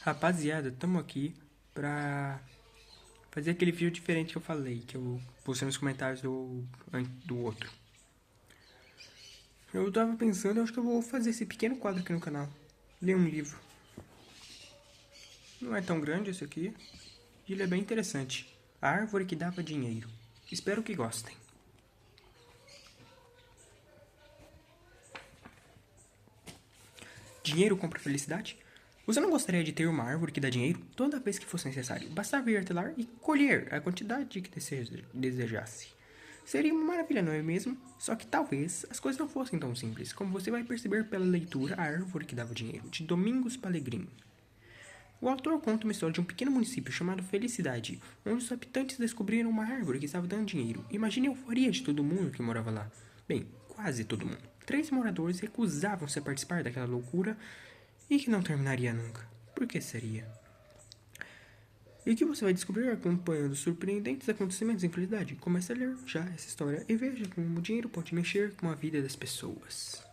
Rapaziada, tamo aqui pra fazer aquele vídeo diferente que eu falei, que eu postei nos comentários do outro. Eu tava pensando, eu acho que eu vou fazer esse pequeno quadro aqui no canal. Ler um livro. Não é tão grande esse aqui, e ele é bem interessante. A Árvore que Dava Dinheiro. Espero que gostem. Dinheiro compra felicidade? Você não gostaria de ter uma árvore que dá dinheiro toda vez que fosse necessário? Bastava ir até lá e colher a quantidade que desejasse. Seria uma maravilha, não é mesmo? Só que talvez as coisas não fossem tão simples, como você vai perceber pela leitura A Árvore que Dava Dinheiro, de Domingos Palegrini. O autor conta uma história de um pequeno município chamado Felicidade, onde os habitantes descobriram uma árvore que estava dando dinheiro. Imagine a euforia de todo mundo que morava lá. Bem, quase todo mundo. 3 moradores recusavam-se a participar daquela loucura e que não terminaria nunca. Por que seria? E o que você vai descobrir acompanhando surpreendentes acontecimentos em Felicidade? Comece a ler já essa história e veja como o dinheiro pode mexer com a vida das pessoas.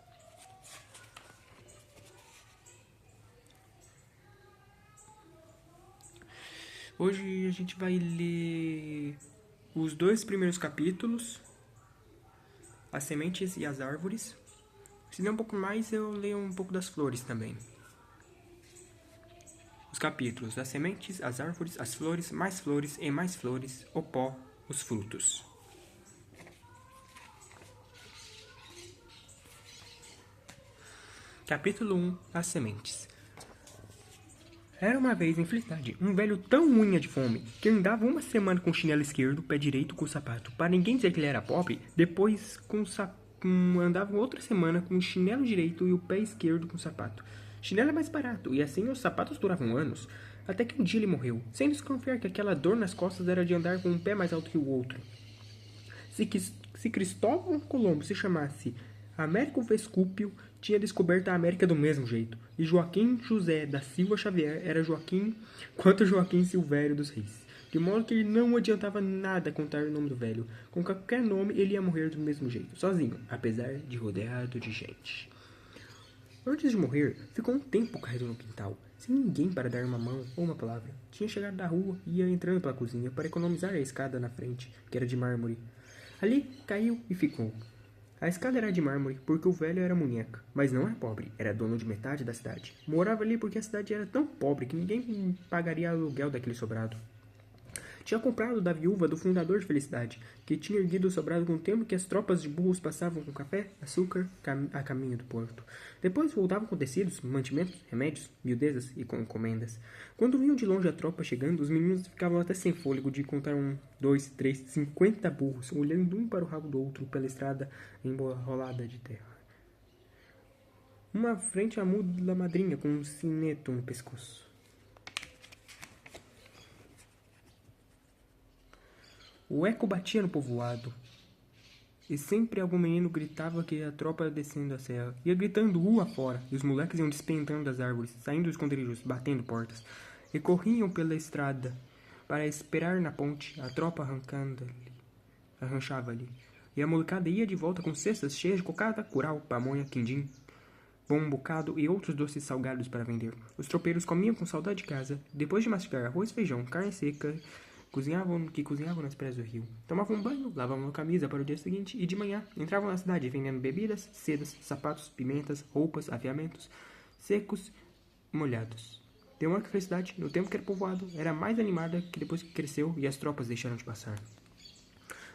Hoje a gente vai ler os 2 primeiros capítulos, As Sementes e as Árvores. Se der um pouco mais, eu leio um pouco das flores também. Os capítulos: as sementes, as árvores, as flores, e mais flores, o pó, os frutos. Capítulo 1: As sementes. Era uma vez em Felicidade um velho tão unha de fome que andava uma semana com o chinelo esquerdo, pé direito com o sapato. Para ninguém dizer que ele era pobre, depois andava outra semana com o chinelo direito e o pé esquerdo com o sapato. Chinelo é mais barato, e assim os sapatos duravam anos. Até que um dia ele morreu, sem desconfiar que aquela dor nas costas era de andar com um pé mais alto que o outro. Se Cristóvão Colombo se chamasse Américo Vescúpio, tinha descoberto a América do mesmo jeito. E Joaquim José da Silva Xavier era Joaquim quanto Joaquim Silvério dos Reis. De modo que ele não adiantava nada contar o nome do velho. Com qualquer nome, ele ia morrer do mesmo jeito, sozinho, apesar de rodeado de gente. Antes de morrer, ficou um tempo caído no quintal, sem ninguém para dar uma mão ou uma palavra. Tinha chegado da rua e ia entrando pela cozinha para economizar a escada na frente, que era de mármore. Ali caiu e ficou. A escada era de mármore porque o velho era munheca, mas não era pobre, era dono de metade da cidade. Morava ali porque a cidade era tão pobre que ninguém pagaria aluguel daquele sobrado. Tinha comprado da viúva do fundador de Felicidade, que tinha erguido o sobrado com o tempo que as tropas de burros passavam com café, açúcar a caminho do porto. Depois voltavam com tecidos, mantimentos, remédios, miudezas e com encomendas. Quando vinham de longe a tropa chegando, os meninos ficavam até sem fôlego de contar 1, 2, 3, 50 burros, olhando um para o rabo do outro pela estrada embolada de terra. Uma frente à mula madrinha com um sineto no pescoço. O eco batia no povoado, e sempre algum menino gritava que a tropa ia descendo a serra. Ia gritando rua fora, e os moleques iam despencando das árvores, saindo dos esconderijos, batendo portas. E corriam pela estrada, para esperar na ponte, a tropa arranchava ali. E a molecada ia de volta com cestas cheias de cocada, curau, pamonha, quindim, bom bocado e outros doces salgados para vender. Os tropeiros comiam com saudade de casa, depois de mastigar arroz, feijão, carne seca, cozinhavam nas praias do rio. Tomavam um banho, lavavam a camisa para o dia seguinte e de manhã entravam na cidade vendendo bebidas, sedas, sapatos, pimentas, roupas, aviamentos, secos, molhados. Deu uma felicidade, no tempo que era povoado, era mais animada que depois que cresceu e as tropas deixaram de passar.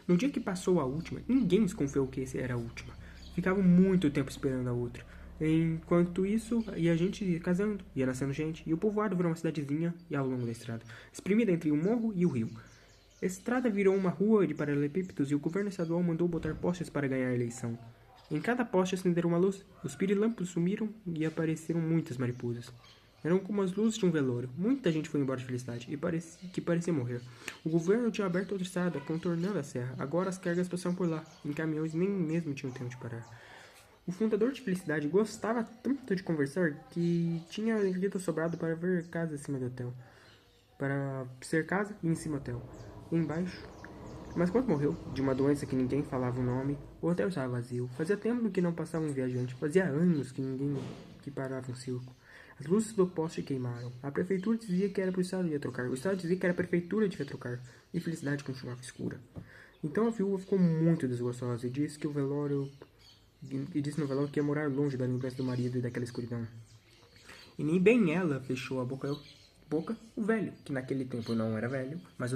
No dia que passou a última, ninguém desconfiou que essa era a última. Ficavam muito tempo esperando a outra. Enquanto isso, ia a gente casando, ia nascendo gente, e o povoado virou uma cidadezinha e ao longo da estrada, espremida entre o morro e o rio. A estrada virou uma rua de paralelepípedos e o governo estadual mandou botar postes para ganhar a eleição. Em cada poste acenderam uma luz, os pirilampos sumiram e apareceram muitas mariposas. Eram como as luzes de um velório. Muita gente foi embora de Felicidade e parecia morrer. O governo tinha aberto outra estrada, contornando a serra. Agora as cargas passavam por lá. Em caminhões nem mesmo tinham tempo de parar. O fundador de Felicidade gostava tanto de conversar que tinha erguido o sobrado para ver casa acima do hotel. Para ser casa e em cima do hotel. E embaixo. Mas quando morreu, de uma doença que ninguém falava o nome, o hotel estava vazio. Fazia tempo que não passava um viajante. Fazia anos que ninguém parava um circo. As luzes do poste queimaram. A prefeitura dizia que era pro Estado ia trocar. O Estado dizia que era a prefeitura devia trocar. E a felicidade continuava escura. Então a viúva ficou muito desgostosa e disse que o velório... E disse no velório que ia morar longe da lembrança do marido e daquela escuridão. E nem bem ela fechou a boca o velho, que naquele tempo não era velho, mas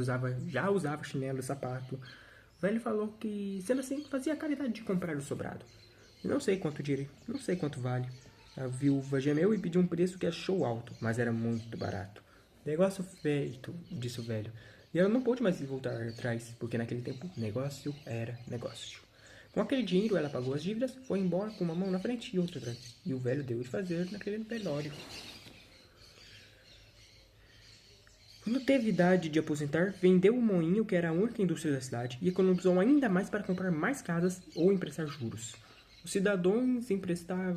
já usava chinelo e sapato. O velho falou que, sendo assim, fazia a caridade de comprar o sobrado. E não sei quanto vale. A viúva gemeu e pediu um preço que achou alto, mas era muito barato. Negócio feito, disse o velho. E ela não pôde mais voltar atrás, porque naquele tempo negócio era negócio. Com aquele dinheiro ela pagou as dívidas, foi embora com uma mão na frente e outra atrás. E o velho deu de fazer naquele velório. Quando teve idade de aposentar, vendeu o moinho, que era a única indústria da cidade, e economizou ainda mais para comprar mais casas ou emprestar juros. O cidadão emprestava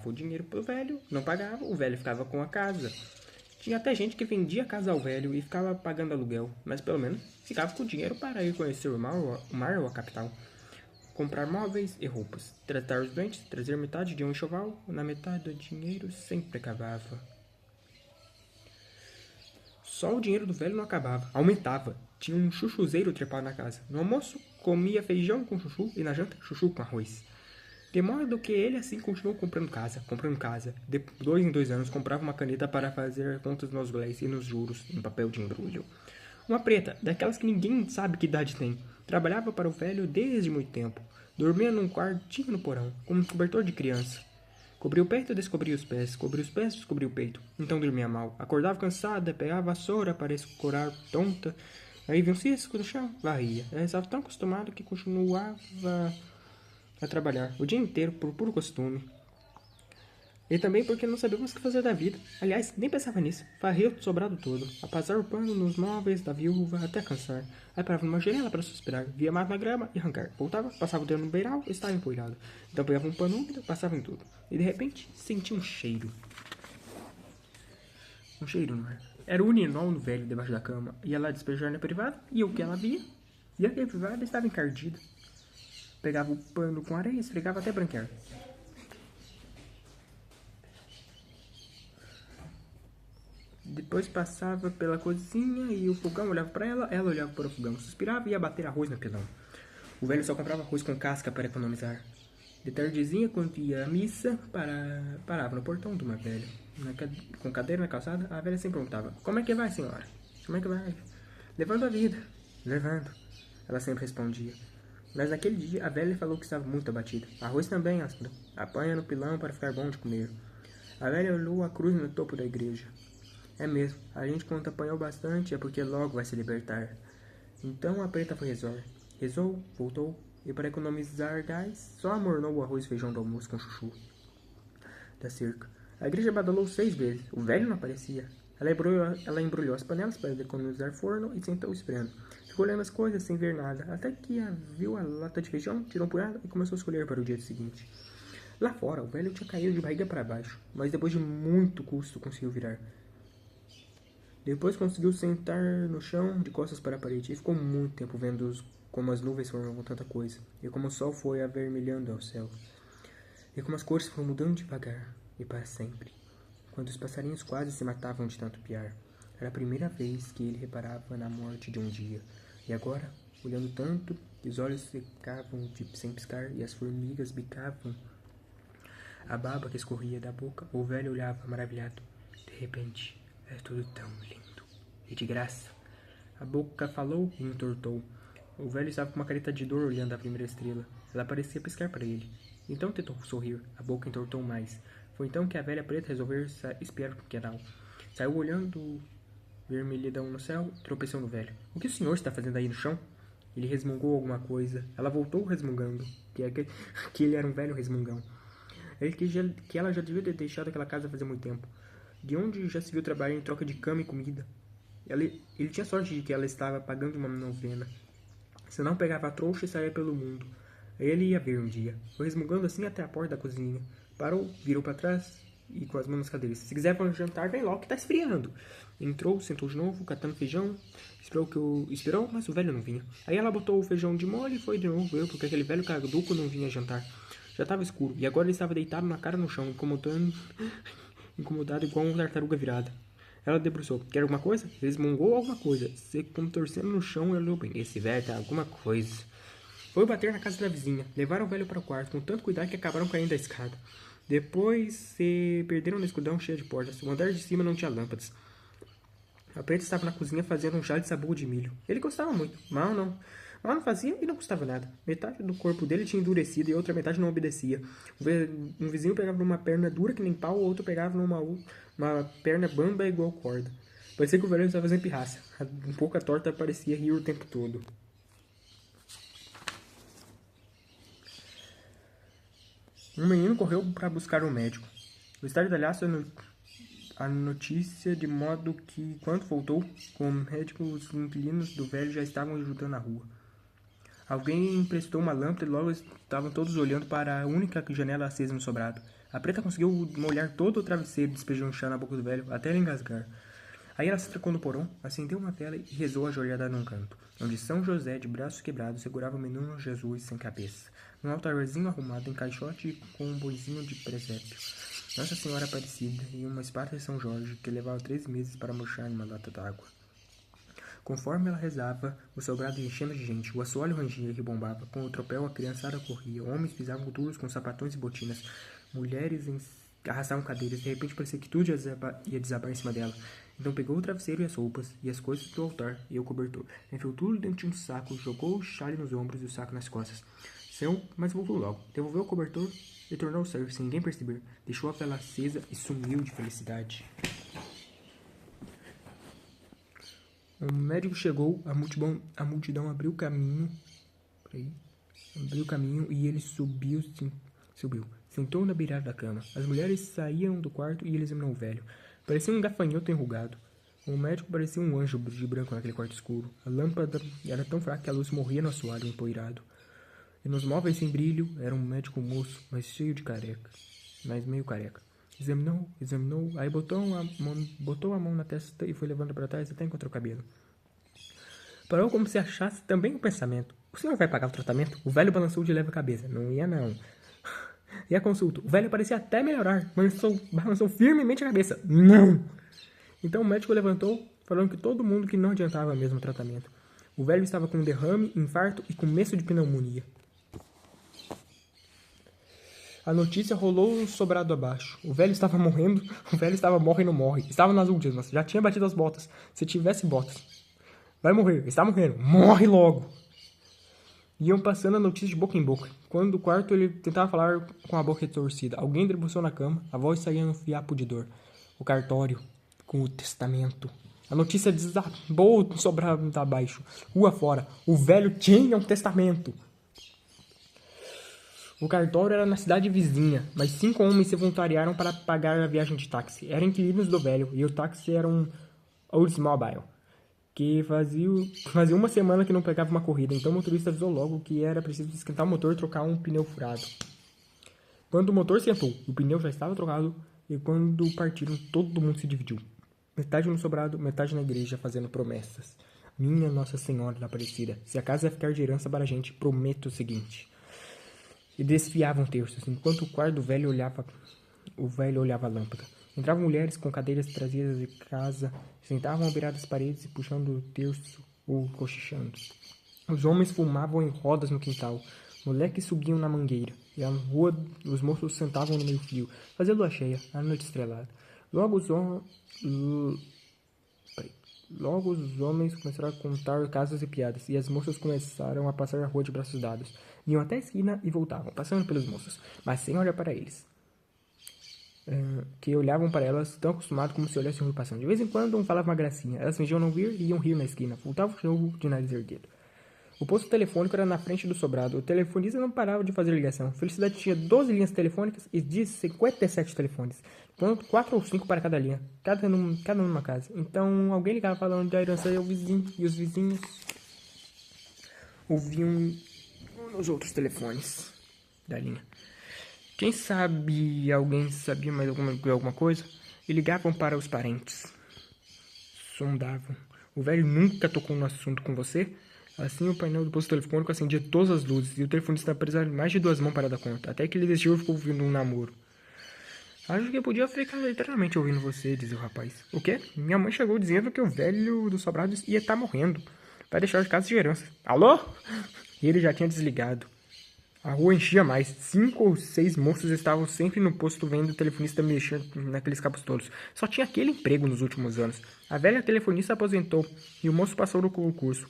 o dinheiro para o velho, não pagava, o velho ficava com a casa. Tinha até gente que vendia a casa ao velho e ficava pagando aluguel, mas pelo menos ficava com o dinheiro para ir conhecer o mar ou a capital. Comprar móveis e roupas, tratar os doentes, trazer metade de um enxoval, na metade do dinheiro sempre acabava. Só o dinheiro do velho não acabava, aumentava. Tinha um chuchuzeiro trepado na casa. No almoço, comia feijão com chuchu e na janta, chuchu com arroz. De modo que ele assim continuou comprando casa. De 2 em 2 anos, comprava uma caneta para fazer contas nos réis e nos juros, em papel de embrulho. Uma preta, daquelas que ninguém sabe que idade tem. Trabalhava para o velho desde muito tempo. Dormia num quartinho no porão, como um cobertor de criança. Cobria o peito, descobria os pés. Cobria os pés, descobria o peito. Então dormia mal. Acordava cansada, pegava a vassoura para escorar tonta. Aí via um cisco no chão, varria. Ela estava tão acostumado que continuava a trabalhar o dia inteiro por puro costume. E também porque não sabíamos o que fazer da vida. Aliás, nem pensava nisso. Varria o sobrado todo. A passar o pano nos móveis da viúva até cansar. Aí parava numa janela para suspirar. Via mato na grama e arrancar. Voltava, passava o dedo no beiral e estava empoeirado. Então pegava um pano úmido, passava em tudo. E de repente, sentia um cheiro. Um cheiro no ar. Era o urinol no velho debaixo da cama. Ia lá despejar na privada e o que ela via? E a privada estava encardida. Pegava o pano com areia e esfregava até branquear. Depois passava pela cozinha e o fogão olhava para ela olhava para o fogão, suspirava e ia bater arroz no pilão. O velho só comprava arroz com casca para economizar. De tardezinha, quando ia à missa, parava no portão de uma velha. Com cadeira na calçada, a velha sempre perguntava: "Como é que vai, senhora? Como é que vai?" "Levando a vida." "Levando," ela sempre respondia. Mas naquele dia, a velha falou que estava muito abatida. "Arroz também, áspero. Apanha no pilão para ficar bom de comer." A velha olhou a cruz no topo da igreja. "É mesmo, a gente quando apanhou bastante é porque logo vai se libertar." Então a preta foi rezar. Rezou, voltou, e para economizar gás, só amornou o arroz e feijão do almoço com chuchu da cerca. A igreja badalou 6 vezes, o velho não aparecia. Ela embrulhou as panelas para economizar forno e sentou esperando. Ficou olhando as coisas sem ver nada, até que viu a lata de feijão, tirou um punhado e começou a escolher para o dia seguinte. Lá fora, o velho tinha caído de barriga para baixo, mas depois de muito custo conseguiu virar. Depois conseguiu sentar no chão, de costas para a parede, e ficou muito tempo vendo como as nuvens formavam tanta coisa, e como o sol foi avermelhando ao céu, e como as cores foram mudando devagar, e para sempre, quando os passarinhos quase se matavam de tanto piar. Era a primeira vez que ele reparava na morte de um dia, e agora, olhando tanto, os olhos secavam sem piscar, e as formigas bicavam a baba que escorria da boca. O velho olhava maravilhado. De repente, é tudo tão lindo. E de graça. A boca falou e entortou. O velho estava com uma careta de dor olhando a primeira estrela. Ela parecia piscar para ele. Então tentou sorrir. A boca entortou mais. Foi então que a velha preta resolveu espiar o quintal. Saiu olhando vermelhidão no céu, tropeçou no velho. "O que o senhor está fazendo aí no chão?" Ele resmungou alguma coisa. Ela voltou resmungando. Que ele era um velho resmungão. Que ela já devia ter deixado aquela casa fazia muito tempo. De onde já se viu trabalhar em troca de cama e comida. Ele tinha sorte de que ela estava pagando uma novena. Senão pegava a trouxa e saía pelo mundo. Aí ele ia ver um dia. Foi resmungando assim até a porta da cozinha. Parou, virou para trás e com as mãos nas cadeiras. "Se quiser para um jantar, vem logo que tá esfriando." Entrou, sentou de novo, catando feijão. Esperou, mas o velho não vinha. Aí ela botou o feijão de molho e foi de novo ver porque aquele velho caduco não vinha jantar. Já estava escuro, e agora ele estava deitado na cara no chão, incomodado igual uma tartaruga virada. Ela debruçou. Quer alguma coisa? Ele esmungou alguma coisa. Se como torcendo no chão, ela olhou bem. Esse velho tá alguma coisa. Foi bater na casa da vizinha. Levaram o velho para o quarto, com tanto cuidado que acabaram caindo da escada. Depois se perderam na escuridão cheia de portas. O andar de cima não tinha lâmpadas. A preta estava na cozinha fazendo um chá de sabugo de milho. Ele gostava muito. Mal não fazia e não custava nada. Metade do corpo dele tinha endurecido e a outra metade não obedecia. Um vizinho pegava numa perna dura que nem pau, o outro pegava uma perna bamba igual corda. Parecia que o velho estava fazendo pirraça. Um pouco a torta parecia rir o tempo todo. Um menino correu para buscar um médico. O estardalhaço a notícia de modo que, quando voltou, com o médico, os inquilinos do velho já estavam ajudando na rua. Alguém emprestou uma lâmpada e logo estavam todos olhando para a única janela acesa no sobrado. A preta conseguiu molhar todo o travesseiro, despejando chá na boca do velho, até ele engasgar. Aí ela se tracou no porão, acendeu uma vela e rezou ajoelhada num canto, onde São José, de braços quebrados, segurava o menino Jesus sem cabeça, num altarzinho arrumado em caixote com um boizinho de presépio, Nossa Senhora Aparecida e uma espada de São Jorge, que levava 3 meses para murchar numa lata d'água. Conforme ela rezava, o sobrado enchendo de gente, o assoalho rangia e rebombava, com o tropel a criançada corria, homens pisavam duros com sapatões e botinas, mulheres arrastavam cadeiras, de repente parecia que tudo ia desabar em cima dela. Então pegou o travesseiro e as roupas, e as coisas do altar, e o cobertor, enfiou tudo dentro de um saco, jogou o chale nos ombros e o saco nas costas. Saiu, mas voltou logo, devolveu o cobertor e tornou a sair, sem ninguém perceber, deixou a vela acesa e sumiu de felicidade. O médico chegou, a multidão abriu caminho e ele subiu. Sentou na beirada da cama. As mulheres saíram do quarto e ele examinou o velho. Parecia um gafanhoto enrugado. O médico parecia um anjo de branco naquele quarto escuro. A lâmpada era tão fraca que a luz morria no assoalho empoeirado. E nos móveis sem brilho era um médico moço, mas cheio de careca. Mas meio careca. Examinou, aí botou a mão na testa e foi levando para trás até encontrar o cabelo. Parou como se achasse também um pensamento. O senhor vai pagar o tratamento? O velho balançou de leve a cabeça. Não ia, não. E a consulta? O velho parecia até melhorar. Balançou firmemente a cabeça. Não! Então o médico levantou, falando que todo mundo que não adiantava mesmo o tratamento. O velho estava com derrame, infarto e começo de pneumonia. A notícia rolou um sobrado abaixo. O velho estava morrendo. O velho estava morre. Estava nas últimas. Já tinha batido as botas. Se tivesse botas. Vai morrer. Está morrendo. Morre logo. Iam passando a notícia de boca em boca. Quando do quarto ele tentava falar com a boca retorcida. Alguém debruçou na cama. A voz saía no fiapo de dor. O cartório. Com o testamento. A notícia desabou sobrado abaixo. Rua fora. O velho tinha um testamento. O cartório era na cidade vizinha, mas 5 homens se voluntariaram para pagar a viagem de táxi. Eram inquilinos do velho, e o táxi era um Oldsmobile, que fazia uma semana que não pegava uma corrida, então o motorista avisou logo que era preciso esquentar o motor e trocar um pneu furado. Quando o motor esquentou, o pneu já estava trocado, e quando partiram, todo mundo se dividiu. Metade no sobrado, metade na igreja, fazendo promessas. Minha Nossa Senhora da Aparecida, se a casa vai ficar de herança para a gente, prometo o seguinte... E desfiavam terços, enquanto o quarto do velho olhava a lâmpada. Entravam mulheres com cadeiras trazidas de casa, sentavam à beirada das paredes e puxando o terço ou cochichando. Os homens fumavam em rodas no quintal, moleques subiam na mangueira, e à rua os moços sentavam no meio-fio. Fazia lua cheia, a noite estrelada. Logo os homens começaram a contar casos e piadas, e as moças começaram a passar a rua de braços dados. Iam até a esquina e voltavam, passando pelos moços, mas sem olhar para eles. Que olhavam para elas tão acostumados como se olhassem um rio passando. De vez em quando um falava uma gracinha, elas fingiam não vir e iam rir na esquina. Voltava o jogo de nariz erguido. O posto telefônico era na frente do sobrado. O telefonista não parava de fazer ligação. Felicidade tinha 12 linhas telefônicas e de 57 telefones. 4 ou 5 para cada linha. Cada numa casa. Então alguém ligava falando da herança e os vizinhos ouviam nos outros telefones da linha. Quem sabe alguém sabia mais alguma coisa? E ligavam para os parentes. Sondavam. O velho nunca tocou no assunto com você? Assim, o painel do posto telefônico acendia todas as luzes e o telefonista precisava de mais de 2 mãos para dar conta, até que ele desistiu e ficou ouvindo um namoro. Acho que eu podia ficar literalmente ouvindo você, dizia o rapaz. O quê? Minha mãe chegou dizendo que o velho do sobrado ia estar morrendo. Vai deixar de casa de herança. Alô? E ele já tinha desligado. A rua enchia mais. 5 ou 6 moços estavam sempre no posto vendo o telefonista mexendo naqueles cabos todos. Só tinha aquele emprego nos últimos anos. A velha telefonista aposentou e o moço passou no concurso.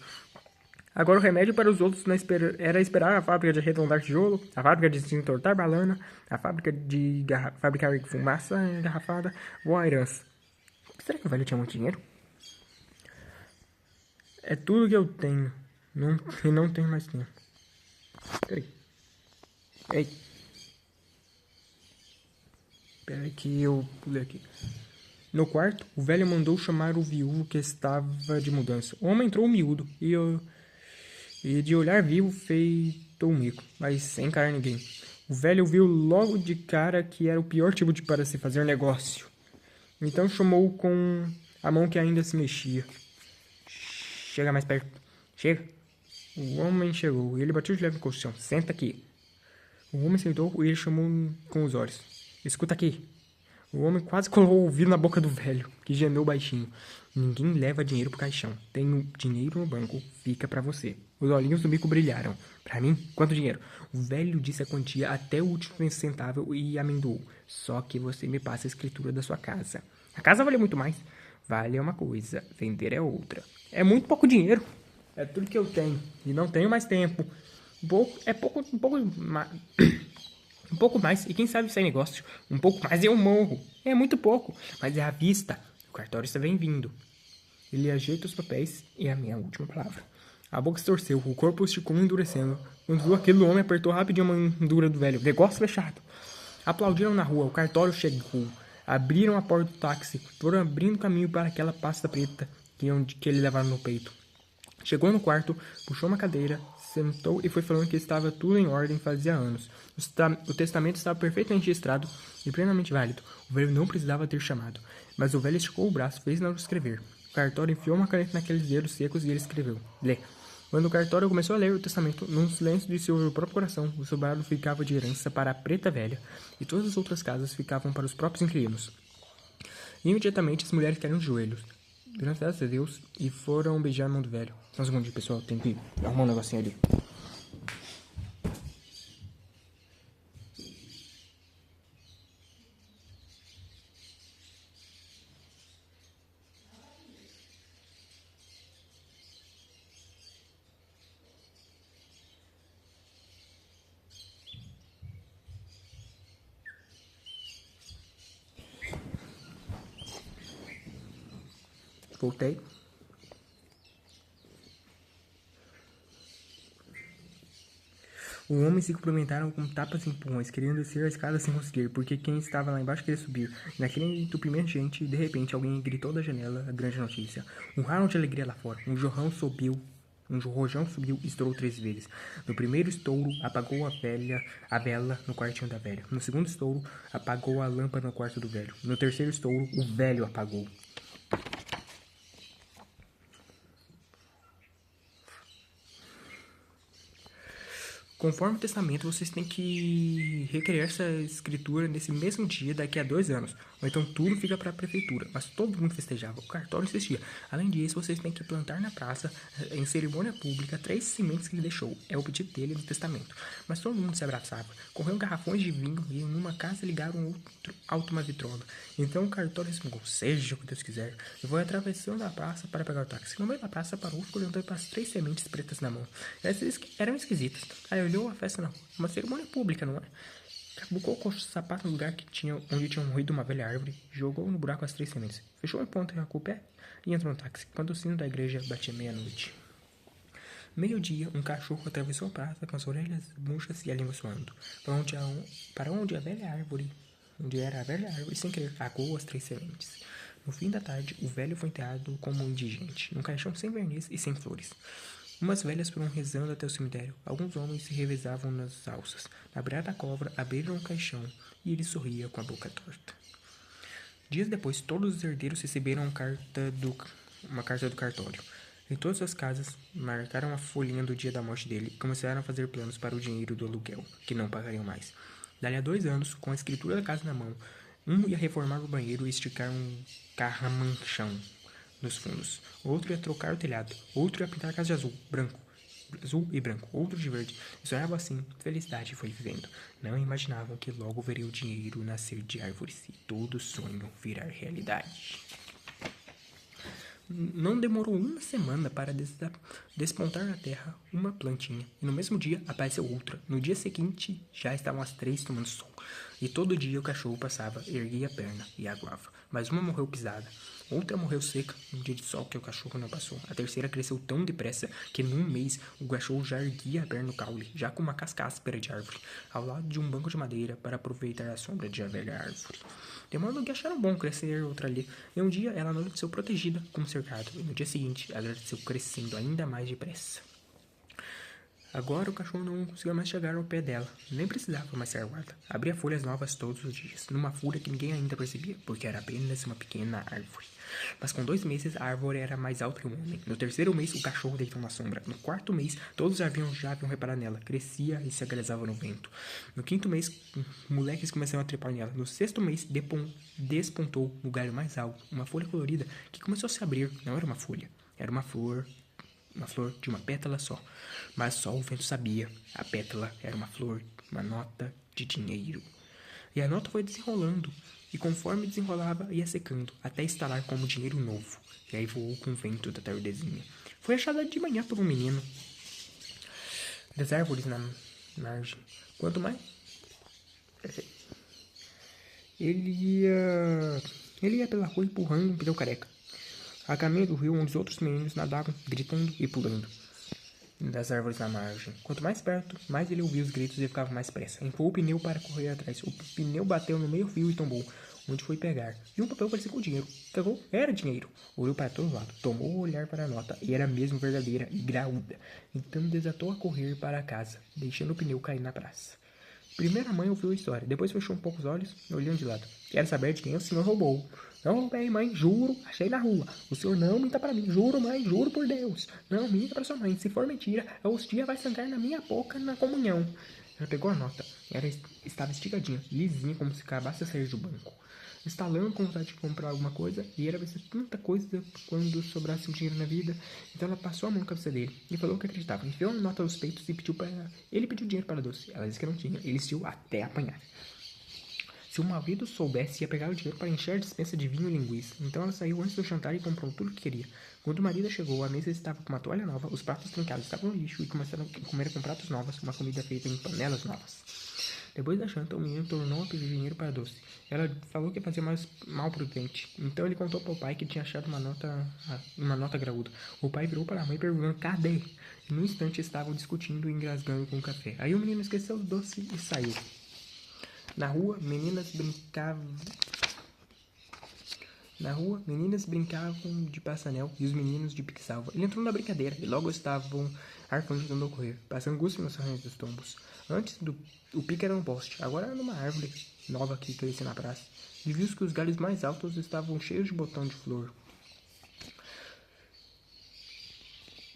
Agora o remédio para os outros era esperar a fábrica de arredondar tijolo, a fábrica de desentortar banana, a fábrica de fabricar fumaça engarrafada ou a herança. Será que o velho tinha muito dinheiro? É tudo que eu tenho. E não tenho mais tempo. Peraí. Ei. Peraí que eu pulei aqui. No quarto, o velho mandou chamar o viúvo que estava de mudança. O homem entrou miúdo e de olhar vivo feito um mico, mas sem encarar ninguém. O velho viu logo de cara que era o pior tipo para se fazer negócio. Então chamou com a mão que ainda se mexia. Chega mais perto. Chega. O homem chegou e ele bateu de leve no colchão. Senta aqui. O homem sentou e ele chamou com os olhos. Escuta aqui. O homem quase colou o ouvido na boca do velho, que gemeu baixinho. Ninguém leva dinheiro pro caixão. Tenho dinheiro no banco, fica pra você. Os olhinhos do bico brilharam. Pra mim? Quanto dinheiro? O velho disse a quantia até o último centavo e amendoou. Só que você me passa a escritura da sua casa. A casa vale muito mais. Vale é uma coisa, vender é outra. É muito pouco dinheiro. É tudo que eu tenho. E não tenho mais tempo. Um pouco mais, e quem sabe sai negócio. Um pouco mais eu morro. É muito pouco, mas é à vista. O cartório está bem-vindo. Ele ajeita os papéis e a minha última palavra. A boca se torceu, o corpo esticou endurecendo. Quando viu aquilo, o homem apertou rapidinho a mão dura do velho. Negócio fechado. Aplaudiram na rua, o cartório chegou. Abriram a porta do táxi, foram abrindo caminho para aquela pasta preta que ele levava no peito. Chegou no quarto, puxou uma cadeira, sentou e foi falando que estava tudo em ordem fazia anos. O testamento estava perfeitamente registrado e plenamente válido. O velho não precisava ter chamado. Mas o velho esticou o braço, fez não escrever. O cartório enfiou uma caneta naqueles dedos secos e ele escreveu. Lê. Quando o cartório começou a ler o testamento, num silêncio de seu próprio coração, o sobrado ficava de herança para a preta velha e todas as outras casas ficavam para os próprios inquilinos. E imediatamente as mulheres caíram de joelhos. Graças a Deus, e foram beijar a mão do velho. Só um segundinho, pessoal, tem que arrumar um negocinho ali. Voltei. O homem se cumprimentaram com tapas e empurrões, querendo descer a escada sem conseguir, porque quem estava lá embaixo queria subir. Naquele entupimento de gente, de repente, alguém gritou da janela a grande notícia. Um ralo de alegria lá fora. Um rojão subiu e estourou 3 vezes. No primeiro estouro, apagou a vela no quartinho da velha. No segundo estouro, apagou a lâmpada no quarto do velho. No terceiro estouro, o velho apagou. Conforme o testamento, vocês têm que requerer essa escritura nesse mesmo dia, daqui a 2 anos. Ou então tudo fica para a prefeitura. Mas todo mundo festejava. O cartório insistia. Além disso, vocês têm que plantar na praça, em cerimônia pública, 3 sementes que ele deixou. É o pedido dele no testamento. Mas todo mundo se abraçava. Correram garrafões de vinho e numa casa ligaram outro alto uma vitrola. Então o cartório respondeu: seja o que Deus quiser. Eu vou atravessando a praça para pegar o táxi. No meio da praça parou, ficou olhando para as 3 sementes pretas na mão. Essas eram esquisitas. Aí olhou a festa na rua. Uma cerimônia pública, não é? Cabucou o sapato no lugar onde tinha morrido uma velha árvore, jogou no buraco as 3 sementes, fechou em ponta e arrancou o pé e entrou no táxi, quando o sino da igreja batia meia-noite. Meio-dia, um cachorro atravessou a praça com as orelhas murchas e a língua suando, para onde era a velha árvore, sem querer, arrancou as 3 sementes. No fim da tarde, o velho foi enterrado como um indigente, num caixão sem verniz e sem flores. Umas velhas foram rezando até o cemitério. Alguns homens se revezavam nas alças. Na beirada da cova, abriram um caixão e ele sorria com a boca torta. Dias depois, todos os herdeiros receberam uma carta do cartório. Em todas as casas, marcaram a folhinha do dia da morte dele e começaram a fazer planos para o dinheiro do aluguel, que não pagariam mais. Dali a 2 anos, com a escritura da casa na mão, um ia reformar o banheiro e esticar um carramanchão nos fundos. Outro ia trocar o telhado. Outro ia pintar a casa de azul e branco, outro de verde. E sonhava assim, felicidade foi vivendo. Não imaginavam que logo veria o dinheiro nascer de árvores e todo sonho virar realidade. Não demorou uma semana para despontar na terra uma plantinha. E no mesmo dia apareceu outra. No dia seguinte já estavam as 3 tomando sol. E todo dia o cachorro passava, erguia a perna e aguava. Mas uma morreu pisada. Outra morreu seca no dia de sol que o cachorro não passou. A terceira cresceu tão depressa que num mês o cachorro já erguia a perna no caule, já com uma casca áspera de árvore, ao lado de um banco de madeira para aproveitar a sombra de a velha árvore. De modo que acharam bom crescer outra ali. E um dia ela anoiteceu protegida como cercado. E no dia seguinte ela anoiteceu crescendo ainda mais depressa. Agora o cachorro não conseguia mais chegar ao pé dela, nem precisava mais ser guarda. Abria folhas novas todos os dias, numa fúria que ninguém ainda percebia, porque era apenas uma pequena árvore. Mas com 2 meses a árvore era mais alta que o homem. No 3º mês o cachorro deitou na sombra. No 4º mês todos já haviam reparado nela, crescia e se agrezava no vento. No 5º mês moleques começaram a trepar nela. No 6º mês despontou no galho mais alto uma folha colorida que começou a se abrir. Não era uma folha, era uma flor de uma pétala só. Mas só o vento sabia. A pétala era uma flor, uma nota de dinheiro. E a nota foi desenrolando. E conforme desenrolava, ia secando, até estalar como dinheiro novo. E aí voou com o vento da tardezinha. Foi achada de manhã por um menino. Das árvores na margem. Quanto mais... Ele ia pela rua empurrando um pneu careca. A caminho do rio, onde os outros meninos nadavam, gritando e pulando das árvores na margem. Quanto mais perto, mais ele ouvia os gritos e ficava mais pressa. Empurrou o pneu para correr atrás. O pneu bateu no meio-fio e tombou, onde foi pegar. E um papel parecia com dinheiro. Pegou, era dinheiro. Olhou para todo lado, tomou o olhar para a nota, e era mesmo verdadeira e graúda. Então desatou a correr para casa, deixando o pneu cair na praça. Primeiro a mãe ouviu a história, depois fechou um pouco os olhos, olhando de lado. Quero saber de quem o senhor roubou. Não roubei, mãe, juro, achei na rua. O senhor não minta para mim, juro, mãe, juro por Deus. Não minta para sua mãe, se for mentira, a hostia vai sangrar na minha boca na comunhão. Ela pegou a nota, estava estigadinha, lisinha, como se acabasse de sair do banco. Estalando com vontade de comprar alguma coisa, e era ver tanta coisa quando sobrasse um dinheiro na vida. Então ela passou a mão na cabeça dele e falou que acreditava. Enfiou a nota aos peitos e pediu para ela. Ele pediu dinheiro para a doce. Ela disse que não tinha. Ele insistiu até apanhar. Se o marido soubesse, ia pegar o dinheiro para encher a despensa de vinho e linguiça. Então ela saiu antes do jantar e comprou tudo o que queria. Quando o marido chegou, a mesa estava com uma toalha nova, os pratos trincados estavam no lixo e começaram a comer com pratos novos, uma comida feita em panelas novas. Depois da janta, o menino tornou a pedir dinheiro para a doce. Ela falou que fazia mais mal pro dente. Então ele contou para o pai que tinha achado uma nota graúda. O pai virou para a mãe perguntando cadê? E no instante estavam discutindo e engasgando com o café. Aí o menino esqueceu o doce e saiu. Na rua, meninas brincavam de passanel e os meninos de pique-salva. Ele entrou na brincadeira e logo estavam arfando tentando correr, passando gosto nos arranhos dos tombos. Antes, o pique era um poste, agora era numa árvore nova que crescia na praça. E viu que os galhos mais altos estavam cheios de botão de flor.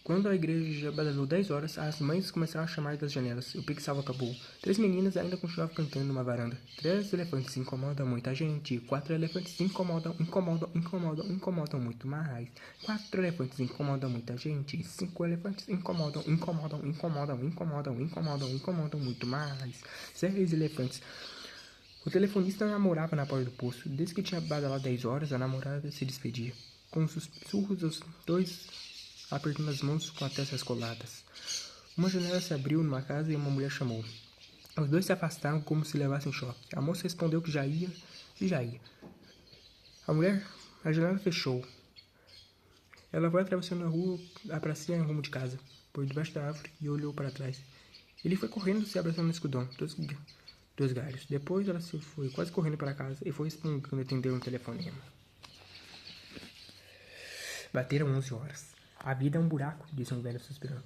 Quando a igreja badalou 10 horas, as mães começaram a chamar das janelas. O pique-salvo acabou. 3 meninas ainda continuavam cantando numa varanda. 3 elefantes incomodam muita gente. 4 elefantes incomodam muito mais. 4 elefantes incomodam muita gente. 5 elefantes incomodam muito mais. 6 elefantes. O telefonista namorava na porta do poço. Desde que tinha badalado 10 horas, a namorada se despedia. Com sussurros, os dois apertando as mãos com as testas coladas. Uma janela se abriu numa casa e uma mulher chamou. Os dois se afastaram como se levassem choque. A moça respondeu que já ia e já ia. A janela fechou. Ela foi atravessando a rua, a pracinha em rumo de casa, por debaixo da árvore e olhou para trás. Ele foi correndo, se abraçando no escudão, dos galhos. Depois ela se foi, quase correndo para casa, e foi espungando atender um telefonema. Bateram 11 horas. A vida é um buraco, disse um velho suspirando.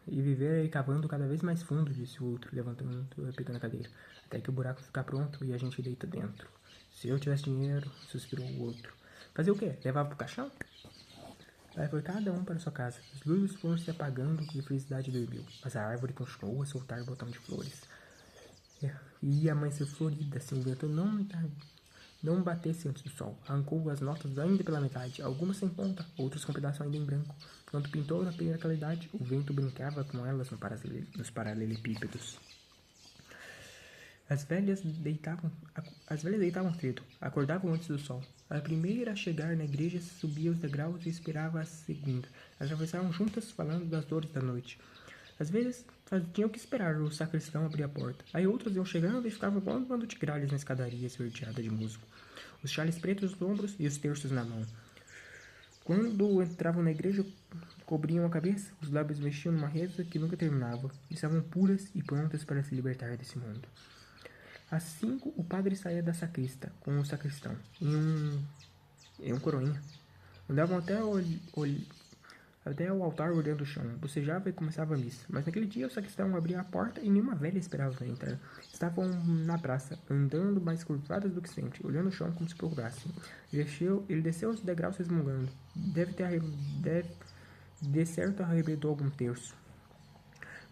E viver é cavando cada vez mais fundo, disse o outro, levantando e pegando a cadeira. Até que o buraco ficar pronto e a gente deita dentro. Se eu tivesse dinheiro, suspirou o outro. Fazer o quê? Levar pro caixão? Aí foi cada um para sua casa. As luzes foram se apagando e a felicidade dormiu. Mas a árvore continuou a soltar botão de flores. E amanheceu florida, se o vento não batesse antes do sol. Arrancou as notas ainda pela metade, algumas sem ponta, outras com um pedaço ainda em branco. Quando pintou na primeira claridade, o vento brincava com elas nos paralelepípedos. As velhas deitavam cedo, acordavam antes do sol. A primeira a chegar na igreja subia os degraus e esperava a segunda. Atravessavam juntas, falando das dores da noite. Às vezes, tinham que esperar o sacristão abrir a porta. Aí outras iam chegando e ficavam igual um bando de gralhas na escadaria esverdeada de musgo. Os chales pretos nos ombros e os terços na mão. Quando entravam na igreja, cobriam a cabeça, os lábios mexiam numa reza que nunca terminava. Estavam puras e prontas para se libertar desse mundo. Às 5, o padre saía da sacrista com o sacristão em um coroinha. Andavam até o altar olhando o chão. Bocejava e começava a missa. Mas naquele dia o sacristão abria a porta e nenhuma velha esperava entrar. Estavam na praça, andando mais curvadas do que sempre, olhando o chão como se procurassem. Ele desceu os degraus resmungando. De certo arrebentou algum terço.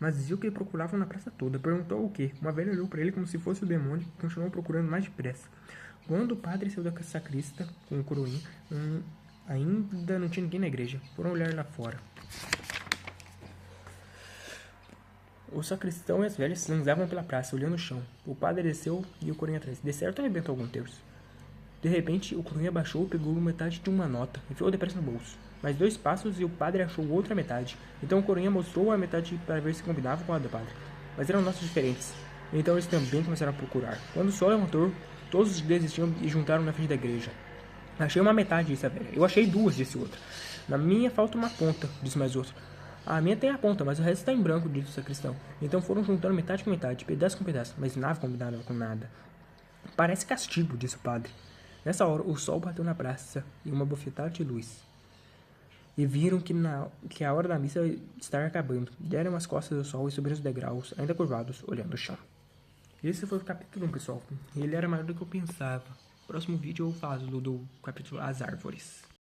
Mas viu que procuravam na praça toda. Perguntou o quê? Uma velha olhou para ele como se fosse o demônio e continuou procurando mais depressa. Quando o padre saiu da sacrista com o coroinha, ainda não tinha ninguém na igreja. Foram olhar lá fora. O sacristão e as velhas zanzavam pela praça, olhando o chão. O padre desceu e o coroinha atrás. De certo arrebentou algum terço. De repente, o coroinha baixou, pegou metade de uma nota, enfiou depressa no bolso. Mais 2 passos e o padre achou outra metade. Então o coroinha mostrou a metade para ver se combinava com a do padre. Mas eram notas diferentes. Então eles também começaram a procurar. Quando o sol levantou, todos desistiram e juntaram na frente da igreja. Achei uma metade, disse a velha. Eu achei 2, disse outra. Na minha falta uma ponta, disse mais outro. A minha tem a ponta, mas o resto está em branco, disse o sacristão. Então foram juntando metade com metade, pedaço com pedaço, mas nada combinava com nada. Parece castigo, disse o padre. Nessa hora, o sol bateu na praça e uma bofetada de luz. E viram que a hora da missa estava acabando. Deram as costas ao sol e subiram os degraus, ainda curvados, olhando o chão. Esse foi o capítulo 1, pessoal. Ele era maior do que eu pensava. Próximo vídeo eu falo do capítulo As Árvores.